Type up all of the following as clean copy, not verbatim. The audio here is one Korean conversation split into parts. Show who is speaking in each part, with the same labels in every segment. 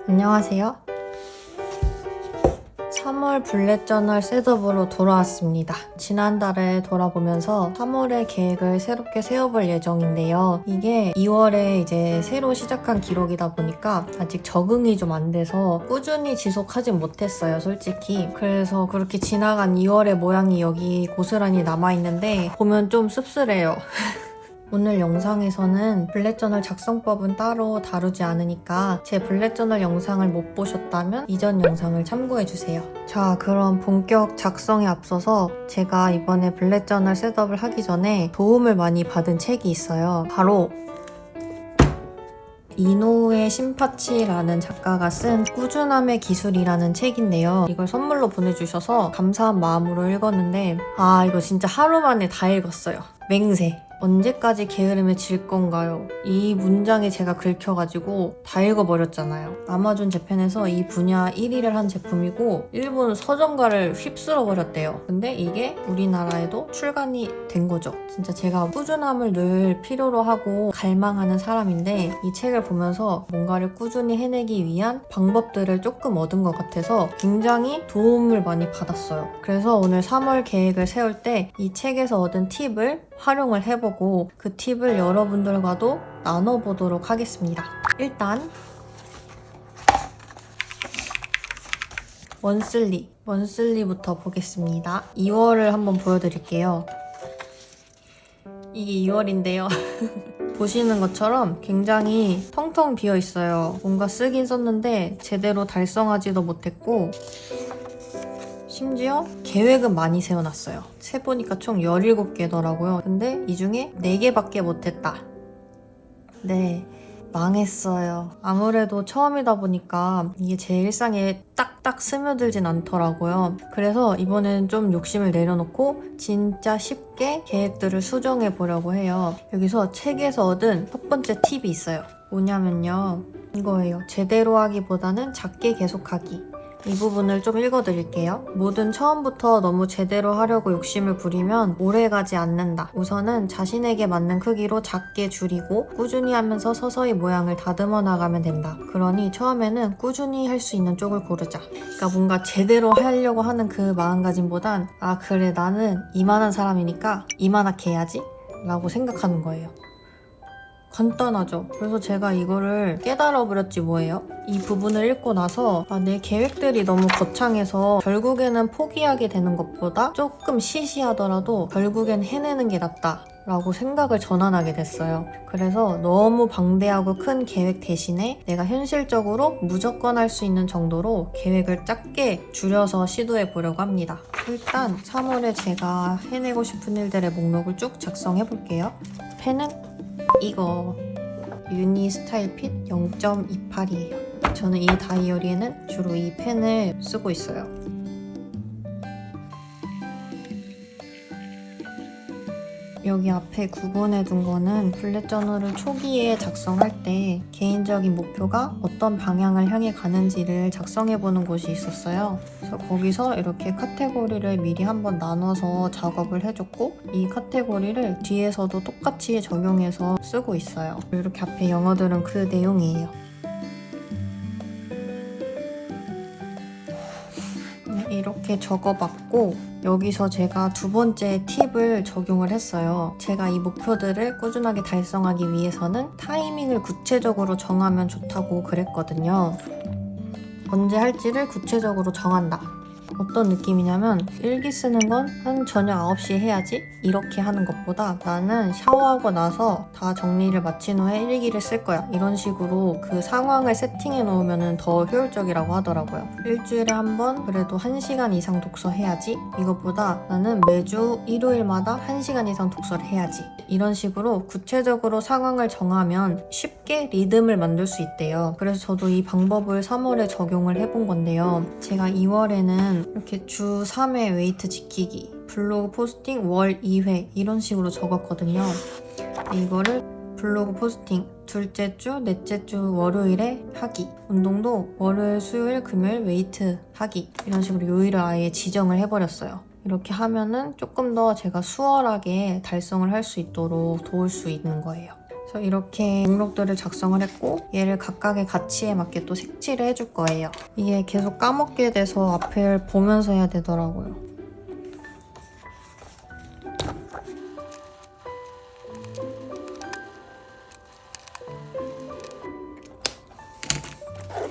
Speaker 1: 안녕하세요. 3월 블랙 저널 셋업으로 돌아왔습니다. 지난달에 돌아보면서 3월의 계획을 새롭게 세워볼 예정인데요. 이게 2월에 이제 새로 시작한 기록이다 보니까 아직 적응이 좀 안 돼서 꾸준히 지속하진 못했어요, 솔직히. 그래서 그렇게 지나간 2월의 모양이 여기 고스란히 남아있는데 보면 좀 씁쓸해요. 오늘 영상에서는 블랙저널 작성법은 따로 다루지 않으니까 제 블랙저널 영상을 못 보셨다면 이전 영상을 참고해주세요. 자, 그럼 본격 작성에 앞서서 제가 이번에 블랙저널 셋업을 하기 전에 도움을 많이 받은 책이 있어요. 바로 이노우에 신파치라는 작가가 쓴 꾸준함의 기술이라는 책인데요. 이걸 선물로 보내주셔서 감사한 마음으로 읽었는데 이거 진짜 하루 만에 다 읽었어요. 맹세. 언제까지 게으름에 질 건가요? 이 문장에 제가 긁혀가지고 다 읽어버렸잖아요. 아마존 재팬에서 이 분야 1위를 한 제품이고 일본 서점가를 휩쓸어버렸대요. 근데 이게 우리나라에도 출간이 된 거죠. 진짜 제가 꾸준함을 늘 필요로 하고 갈망하는 사람인데 이 책을 보면서 뭔가를 꾸준히 해내기 위한 방법들을 조금 얻은 것 같아서 굉장히 도움을 많이 받았어요. 그래서 오늘 3월 계획을 세울 때 이 책에서 얻은 팁을 활용을 해보고 그 팁을 여러분들과도 나눠보도록 하겠습니다. 일단 원슬리부터 보겠습니다. 2월을 한번 보여드릴게요. 이게 2월인데요. 보시는 것처럼 굉장히 텅텅 비어 있어요. 뭔가 쓰긴 썼는데 제대로 달성하지도 못했고 심지어 계획은 많이 세워놨어요. 세보니까 총 17개더라고요. 근데 이 중에 4개밖에 못했다. 네, 망했어요. 아무래도 처음이다 보니까 이게 제 일상에 딱딱 스며들진 않더라고요. 그래서 이번엔 좀 욕심을 내려놓고 진짜 쉽게 계획들을 수정해 보려고 해요. 여기서 책에서 얻은 첫 번째 팁이 있어요. 뭐냐면요, 이거예요. 제대로 하기보다는 작게 계속하기. 이 부분을 좀 읽어드릴게요. 뭐든 처음부터 너무 제대로 하려고 욕심을 부리면 오래가지 않는다. 우선은 자신에게 맞는 크기로 작게 줄이고 꾸준히 하면서 서서히 모양을 다듬어 나가면 된다. 그러니 처음에는 꾸준히 할 수 있는 쪽을 고르자. 그러니까 뭔가 제대로 하려고 하는 그 마음가짐보단 그래, 나는 이만한 사람이니까 이만하게 해야지 라고 생각하는 거예요. 간단하죠. 그래서 제가 이거를 깨달아버렸지 뭐예요. 이 부분을 읽고 나서 내 계획들이 너무 거창해서 결국에는 포기하게 되는 것보다 조금 시시하더라도 결국엔 해내는 게 낫다 라고 생각을 전환하게 됐어요. 그래서 너무 방대하고 큰 계획 대신에 내가 현실적으로 무조건 할 수 있는 정도로 계획을 작게 줄여서 시도해 보려고 합니다. 일단 3월에 제가 해내고 싶은 일들의 목록을 쭉 작성해 볼게요. 펜은 이거 유니 스타일 핏 0.28이에요. 저는 이 다이어리에는 주로 이 펜을 쓰고 있어요. 여기 앞에 구분해둔 거는 블랙저널을 초기에 작성할 때 개인적인 목표가 어떤 방향을 향해 가는지를 작성해보는 곳이 있었어요. 그래서 거기서 이렇게 카테고리를 미리 한번 나눠서 작업을 해줬고 이 카테고리를 뒤에서도 똑같이 적용해서 쓰고 있어요. 이렇게 앞에 영어들은 그 내용이에요. 이렇게 적어봤고 여기서 제가 두 번째 팁을 적용을 했어요. 제가 이 목표들을 꾸준하게 달성하기 위해서는 타이밍을 구체적으로 정하면 좋다고 그랬거든요. 언제 할지를 구체적으로 정한다. 어떤 느낌이냐면 일기 쓰는 건 한 저녁 9시에 해야지 이렇게 하는 것보다 나는 샤워하고 나서 다 정리를 마친 후에 일기를 쓸 거야 이런 식으로 그 상황을 세팅해 놓으면 더 효율적이라고 하더라고요. 일주일에 한 번 그래도 1시간 이상 독서해야지 이것보다 나는 매주 일요일마다 1시간 이상 독서를 해야지 이런 식으로 구체적으로 상황을 정하면 쉽게 리듬을 만들 수 있대요. 그래서 저도 이 방법을 3월에 적용을 해본 건데요. 제가 2월에는 이렇게 주 3회 웨이트 지키기, 블로그 포스팅 월 2회 이런 식으로 적었거든요. 이거를 블로그 포스팅 둘째 주, 넷째 주 월요일에 하기, 운동도 월요일, 수요일, 금요일 웨이트 하기 이런 식으로 요일을 아예 지정을 해버렸어요. 이렇게 하면은 조금 더 제가 수월하게 달성을 할 수 있도록 도울 수 있는 거예요. 그래서 그래서 이렇게 목록들을 작성을 했고 얘를 각각의 가치에 맞게 또 색칠을 해줄 거예요. 이게 계속 까먹게 돼서 앞을 보면서 해야 되더라고요.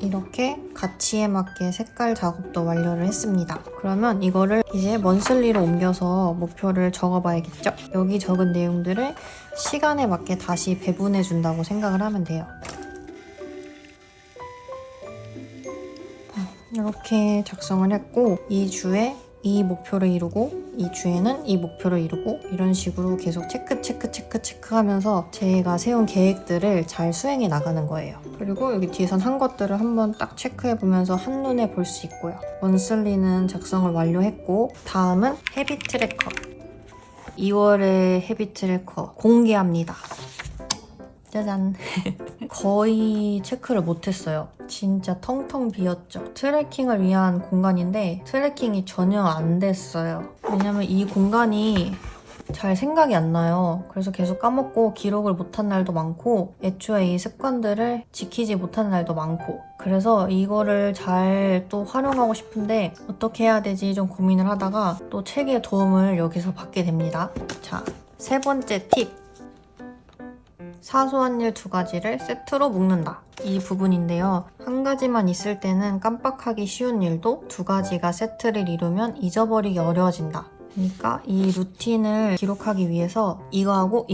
Speaker 1: 이렇게 가치에 맞게 색깔 작업도 완료를 했습니다. 그러면 이거를 이제 먼슬리로 옮겨서 목표를 적어봐야겠죠? 여기 적은 내용들을 시간에 맞게 다시 배분해 준다고 생각을 하면 돼요. 이렇게 작성을 했고 이 주에 이 목표를 이루고 이 주에는 이 목표를 이루고 이런 식으로 계속 체크 하면서 제가 세운 계획들을 잘 수행해 나가는 거예요. 그리고 여기 뒤에선 한 것들을 한번 딱 체크해 보면서 한눈에 볼 수 있고요. 먼슬리는 작성을 완료했고 다음은 헤비 트래커 2월의 헤비 트래커 공개합니다. 짜잔. 거의 체크를 못했어요. 진짜 텅텅 비었죠. 트래킹을 위한 공간인데 트래킹이 전혀 안 됐어요. 왜냐면 이 공간이 잘 생각이 안 나요. 그래서 계속 까먹고 기록을 못한 날도 많고 애초에 이 습관들을 지키지 못한 날도 많고 그래서 이거를 잘 또 활용하고 싶은데 어떻게 해야 되지 좀 고민을 하다가 또 책의 도움을 여기서 받게 됩니다. 자, 세 번째 팁. 사소한 일 2가지를 세트로 묶는다. 이 부분인데요. 한 가지만 있을 때는 깜빡하기 쉬운 일도 2가지가 세트를 이루면 잊어버리기 어려워진다. 그러니까 이 루틴을 기록하기 위해서 이거 하고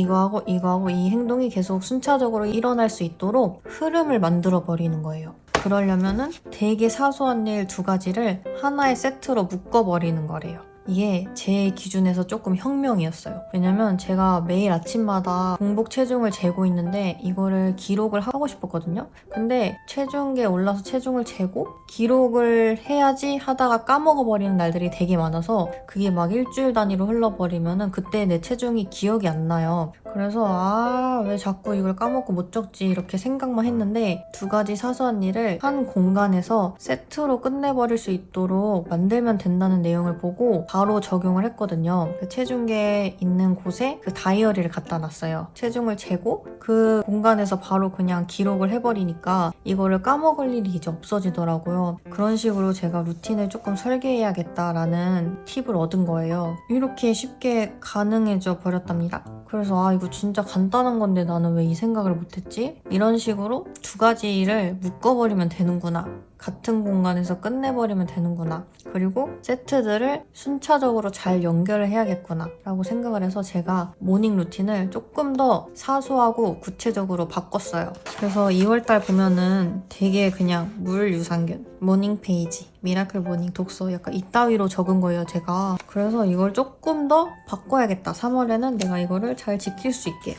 Speaker 1: 이 행동이 계속 순차적으로 일어날 수 있도록 흐름을 만들어 버리는 거예요. 그러려면은 되게 사소한 일 2가지를 하나의 세트로 묶어버리는 거래요. 이게 제 기준에서 조금 혁명이었어요. 왜냐면 제가 매일 아침마다 공복 체중을 재고 있는데 이거를 기록을 하고 싶었거든요. 근데 체중계에 올라서 체중을 재고 기록을 해야지 하다가 까먹어버리는 날들이 되게 많아서 그게 막 일주일 단위로 흘러버리면은 그때 내 체중이 기억이 안 나요. 그래서 왜 자꾸 이걸 까먹고 못 적지 이렇게 생각만 했는데 2가지 사소한 일을 한 공간에서 세트로 끝내버릴 수 있도록 만들면 된다는 내용을 보고 바로 적용을 했거든요. 그 체중계에 있는 곳에 그 다이어리를 갖다 놨어요. 체중을 재고 그 공간에서 바로 그냥 기록을 해버리니까 이거를 까먹을 일이 이제 없어지더라고요. 그런 식으로 제가 루틴을 조금 설계해야겠다라는 팁을 얻은 거예요. 이렇게 쉽게 가능해져 버렸답니다. 그래서 이거 진짜 간단한 건데 나는 왜 이 생각을 못했지? 이런 식으로 2가지를 묶어버리면 되는구나. 같은 공간에서 끝내버리면 되는구나. 그리고 세트들을 순차적으로 잘 연결을 해야겠구나 라고 생각을 해서 제가 모닝 루틴을 조금 더 사소하고 구체적으로 바꿨어요. 그래서 2월달 보면은 되게 그냥 물 유산균, 모닝 페이지, 미라클 모닝 독서 약간 이따위로 적은 거예요, 제가. 그래서 이걸 조금 더 바꿔야겠다. 3월에는 내가 이거를 잘 지킬 수 있게.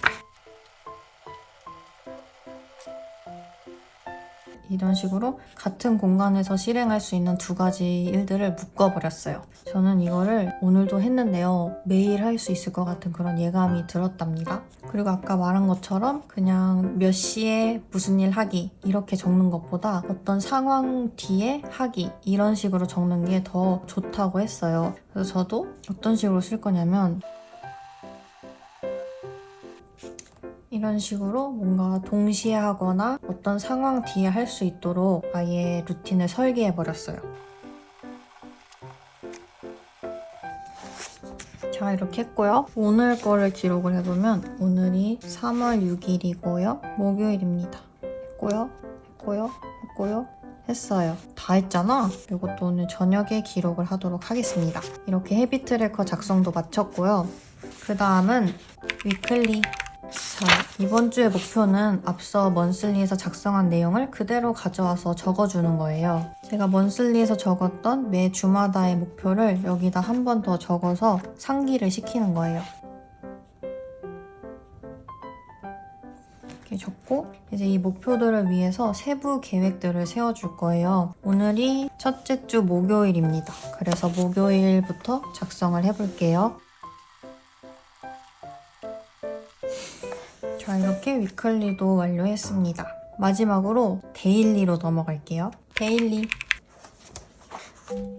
Speaker 1: 이런 식으로 같은 공간에서 실행할 수 있는 2가지 일들을 묶어버렸어요. 저는 이거를 오늘도 했는데요. 매일 할 수 있을 것 같은 그런 예감이 들었답니다. 그리고 아까 말한 것처럼 그냥 몇 시에 무슨 일 하기 이렇게 적는 것보다 어떤 상황 뒤에 하기 이런 식으로 적는 게 더 좋다고 했어요. 그래서 저도 어떤 식으로 쓸 거냐면 이런 식으로 뭔가 동시에 하거나 어떤 상황 뒤에 할 수 있도록 아예 루틴을 설계해버렸어요. 자, 이렇게 했고요. 오늘 거를 기록을 해보면 오늘이 3월 6일이고요. 목요일입니다. 했고요. 했어요. 다 했잖아? 이것도 오늘 저녁에 기록을 하도록 하겠습니다. 이렇게 헤비 트래커 작성도 마쳤고요. 그 다음은 위클리. 자, 이번 주의 목표는 앞서 먼슬리에서 작성한 내용을 그대로 가져와서 적어주는 거예요. 제가 먼슬리에서 적었던 매 주마다의 목표를 여기다 한 번 더 적어서 상기를 시키는 거예요. 이렇게 적고 이제 이 목표들을 위해서 세부 계획들을 세워줄 거예요. 오늘이 첫째 주 목요일입니다. 그래서 목요일부터 작성을 해볼게요. 자, 이렇게 위클리도 완료했습니다. 마지막으로 데일리로 넘어갈게요. 데일리.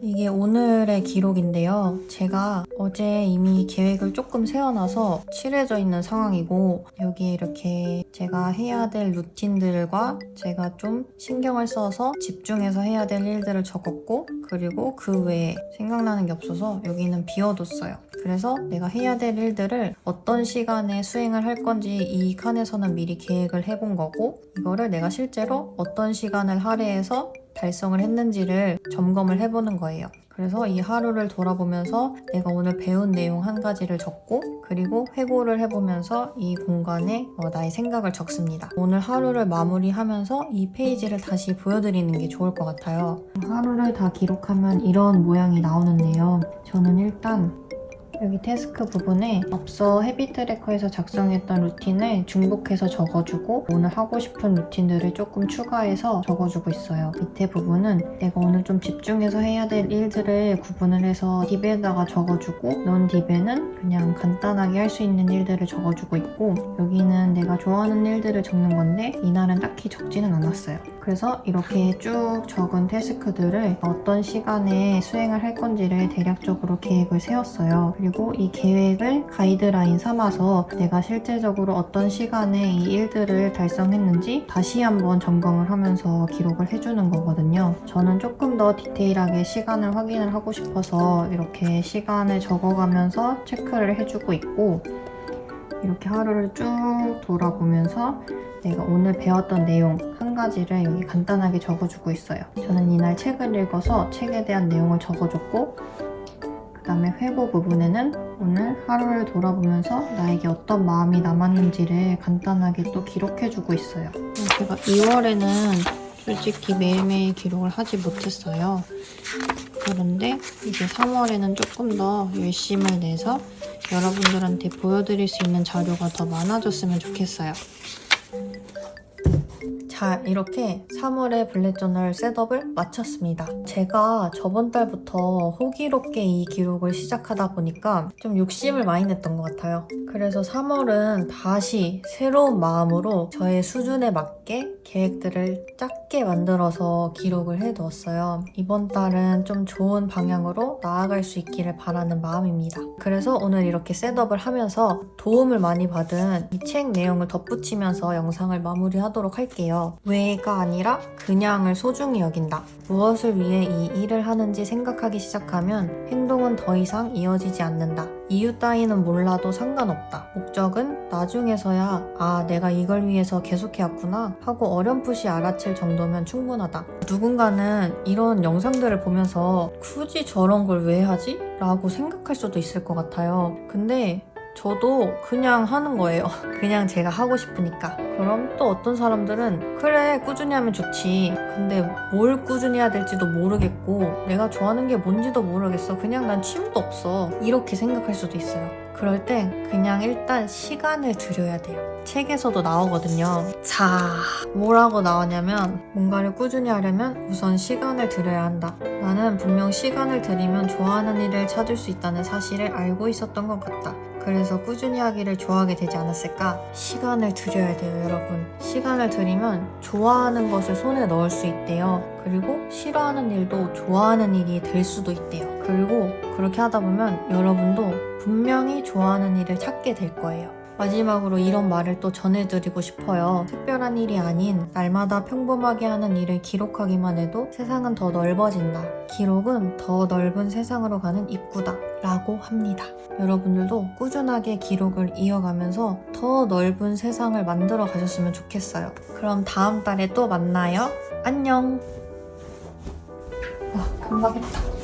Speaker 1: 이게 오늘의 기록인데요. 제가 어제 이미 계획을 조금 세워놔서 칠해져 있는 상황이고 여기에 이렇게 제가 해야 될 루틴들과 제가 좀 신경을 써서 집중해서 해야 될 일들을 적었고 그리고 그 외에 생각나는 게 없어서 여기는 비워뒀어요. 그래서 내가 해야 될 일들을 어떤 시간에 수행을 할 건지 이 칸에서는 미리 계획을 해본 거고 이거를 내가 실제로 어떤 시간을 할애해서 달성을 했는지를 점검을 해보는 거예요. 그래서 이 하루를 돌아보면서 내가 오늘 배운 내용 한 가지를 적고 그리고 회고를 해보면서 이 공간에 나의 생각을 적습니다. 오늘 하루를 마무리하면서 이 페이지를 다시 보여드리는 게 좋을 것 같아요. 하루를 다 기록하면 이런 모양이 나오는데요. 저는 일단 여기 태스크 부분에 앞서 헤비 트래커에서 작성했던 루틴을 중복해서 적어주고 오늘 하고 싶은 루틴들을 조금 추가해서 적어주고 있어요. 밑에 부분은 내가 오늘 좀 집중해서 해야 될 일들을 구분을 해서 딥에다가 적어주고 논 딥에는 그냥 간단하게 할 수 있는 일들을 적어주고 있고 여기는 내가 좋아하는 일들을 적는 건데 이날은 딱히 적지는 않았어요. 그래서 이렇게 쭉 적은 태스크들을 어떤 시간에 수행을 할 건지를 대략적으로 계획을 세웠어요. 그리고 이 계획을 가이드라인 삼아서 내가 실제적으로 어떤 시간에 이 일들을 달성했는지 다시 한번 점검을 하면서 기록을 해주는 거거든요. 저는 조금 더 디테일하게 시간을 확인을 하고 싶어서 이렇게 시간을 적어가면서 체크를 해주고 있고 이렇게 하루를 쭉 돌아보면서 내가 오늘 배웠던 내용 한 가지를 여기 간단하게 적어주고 있어요. 저는 이날 책을 읽어서 책에 대한 내용을 적어줬고 그 다음에 회고 부분에는 오늘 하루를 돌아보면서 나에게 어떤 마음이 남았는지를 간단하게 또 기록해주고 있어요. 제가 2월에는 솔직히 매일매일 기록을 하지 못했어요. 그런데 이제 3월에는 조금 더 열심을 내서 여러분들한테 보여드릴 수 있는 자료가 더 많아졌으면 좋겠어요. 자, 이렇게 3월의 블랙저널 셋업을 마쳤습니다. 제가 저번 달부터 호기롭게 이 기록을 시작하다 보니까 좀 욕심을 많이 냈던 것 같아요. 그래서 3월은 다시 새로운 마음으로 저의 수준에 맞게 계획들을 작게 만들어서 기록을 해두었어요. 이번 달은 좀 좋은 방향으로 나아갈 수 있기를 바라는 마음입니다. 그래서 오늘 이렇게 셋업을 하면서 도움을 많이 받은 이 책 내용을 덧붙이면서 영상을 마무리하도록 할게요. 왜가 아니라 그냥을 소중히 여긴다. 무엇을 위해 이 일을 하는지 생각하기 시작하면 행동은 더 이상 이어지지 않는다. 이유 따위는 몰라도 상관없다. 목적은 나중에서야 아, 내가 이걸 위해서 계속해왔구나 하고 어렴풋이 알아챌 정도면 충분하다. 누군가는 이런 영상들을 보면서 굳이 저런 걸 왜 하지? 라고 생각할 수도 있을 것 같아요. 근데 저도 그냥 하는 거예요. 그냥 제가 하고 싶으니까. 그럼 또 어떤 사람들은 그래 꾸준히 하면 좋지. 근데 뭘 꾸준히 해야 될지도 모르겠고 내가 좋아하는 게 뭔지도 모르겠어. 그냥 난 취미도 없어. 이렇게 생각할 수도 있어요. 그럴 땐 그냥 일단 시간을 들여야 돼요. 책에서도 나오거든요. 자, 뭐라고 나오냐면 뭔가를 꾸준히 하려면 우선 시간을 들여야 한다. 나는 분명 시간을 들이면 좋아하는 일을 찾을 수 있다는 사실을 알고 있었던 것 같다. 그래서 꾸준히 하기를 좋아하게 되지 않았을까? 시간을 들여야 돼요, 여러분. 시간을 들이면 좋아하는 것을 손에 넣을 수 있대요. 그리고 싫어하는 일도 좋아하는 일이 될 수도 있대요. 그리고 그렇게 하다 보면 여러분도 분명히 좋아하는 일을 찾게 될 거예요. 마지막으로 이런 말을 또 전해드리고 싶어요. 특별한 일이 아닌 날마다 평범하게 하는 일을 기록하기만 해도 세상은 더 넓어진다. 기록은 더 넓은 세상으로 가는 입구다. 라고 합니다. 여러분들도 꾸준하게 기록을 이어가면서 더 넓은 세상을 만들어 가셨으면 좋겠어요. 그럼 다음 달에 또 만나요. 안녕. 와, 금방 했다.